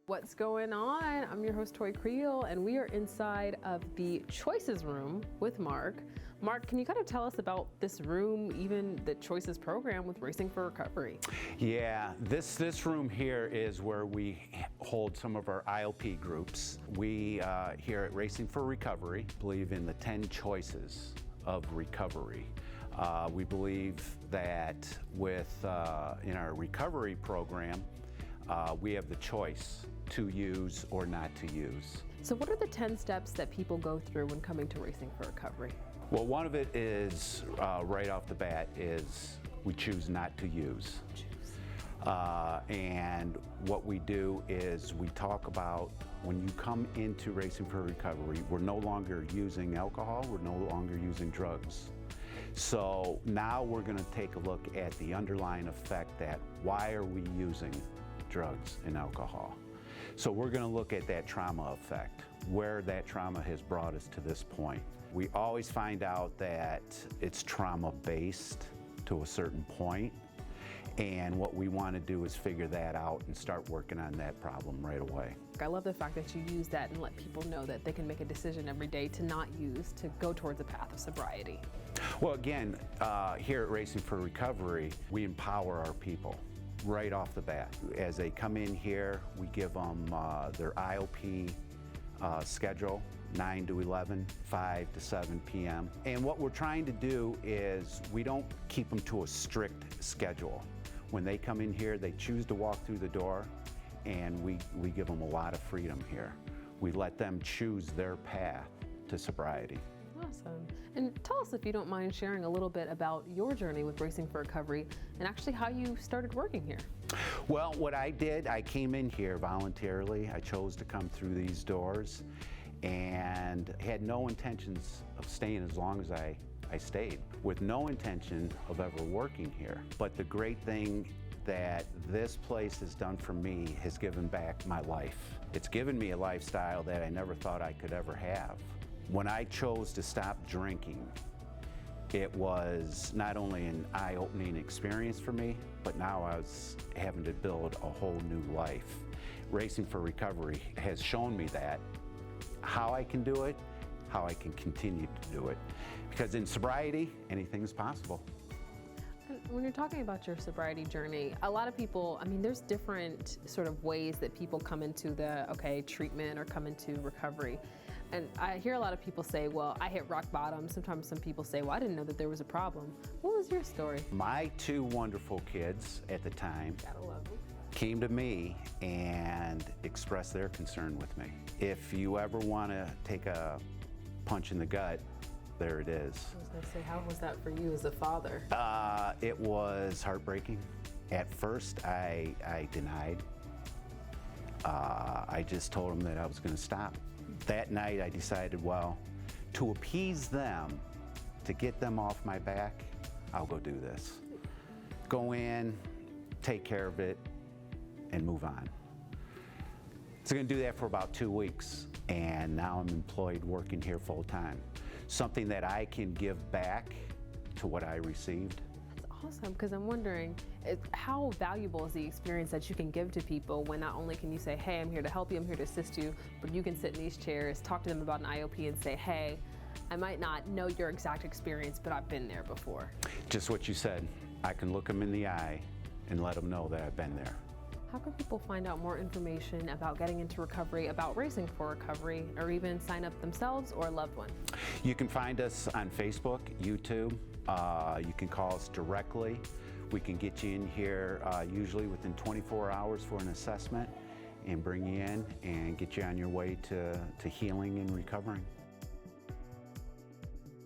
What's going on? I'm your host, Toy Creel, and we are inside of the Choices room with Mark. Mark, can you kind of tell us about this room, even the Choices program with Racing for Recovery? Yeah, this room here is where we hold some of our IOP groups. We here at Racing for Recovery believe in the 10 choices of recovery. We believe that with in our recovery program, we have the choice to use or not to use. So what are the 10 steps that people go through when coming to Racing for Recovery? Well, one of it is, right off the bat, is we choose not to use. And what we do is we talk about when you come into Racing for Recovery, we're no longer using alcohol, we're no longer using drugs. So now we're going to take a look at the underlying effect that why are we using drugs and alcohol. So we're going to look at that trauma effect, where that trauma has brought us to this point. We always find out that it's trauma-based to a certain point, and what we want to do is figure that out and start working on that problem right away. I love the fact that you use that and let people know that they can make a decision every day to not use, to go towards a path of sobriety. Well, again, here at Racing for Recovery, we empower our people right off the bat. As they come in here, we give them their IOP schedule, 9 to 11, 5 to 7 p.m. And what we're trying to do is we don't keep them to a strict schedule. When they come in here, they choose to walk through the door, and we give them a lot of freedom here. We let them choose their path to sobriety. Awesome. And tell us, if you don't mind, sharing a little bit about your journey with Racing for Recovery and actually how you started working here. Well, what I did, I came in here voluntarily. I chose to come through these doors and had no intentions of staying as long as I stayed, with no intention of ever working here. But the great thing that this place has done for me has given back my life. It's given me a lifestyle that I never thought I could ever have. When I chose to stop drinking, it was not only an eye-opening experience for me, but now I was having to build a whole new life. Racing for Recovery has shown me that, how I can do it, how I can continue to do it. Because in sobriety, anything is possible. When you're talking about your sobriety journey, a lot of people, I mean, there's different sort of ways that people come into the, treatment or come into recovery. And I hear a lot of people say, well, I hit rock bottom. Sometimes some people say, well, I didn't know that there was a problem. What was your story? My two wonderful kids at the time Gotta love them. Came to me and expressed their concern with me. If you ever want to take a punch in the gut, there it is. I was going to say, how was that for you as a father? It was heartbreaking. At first, I denied. I just told them that I was going to stop. That night, I decided, well, to appease them, to get them off my back, I'll go do this. Go in, take care of it, and move on. So I'm going to do that for about 2 weeks, and now I'm employed working here full time. Something that I can give back to what I received. That's awesome, because I'm wondering, how valuable is the experience that you can give to people when not only can you say, hey, I'm here to help you, I'm here to assist you, but you can sit in these chairs, talk to them about an IOP and say, hey, I might not know your exact experience, but I've been there before. Just what you said. I can look them in the eye and let them know that I've been there. How can people find out more information about getting into recovery, about Racing for Recovery, or even sign up themselves or a loved one? You can find us on Facebook, YouTube. You can call us directly. We can get you in here usually within 24 hours for an assessment and bring you in and get you on your way to healing and recovering.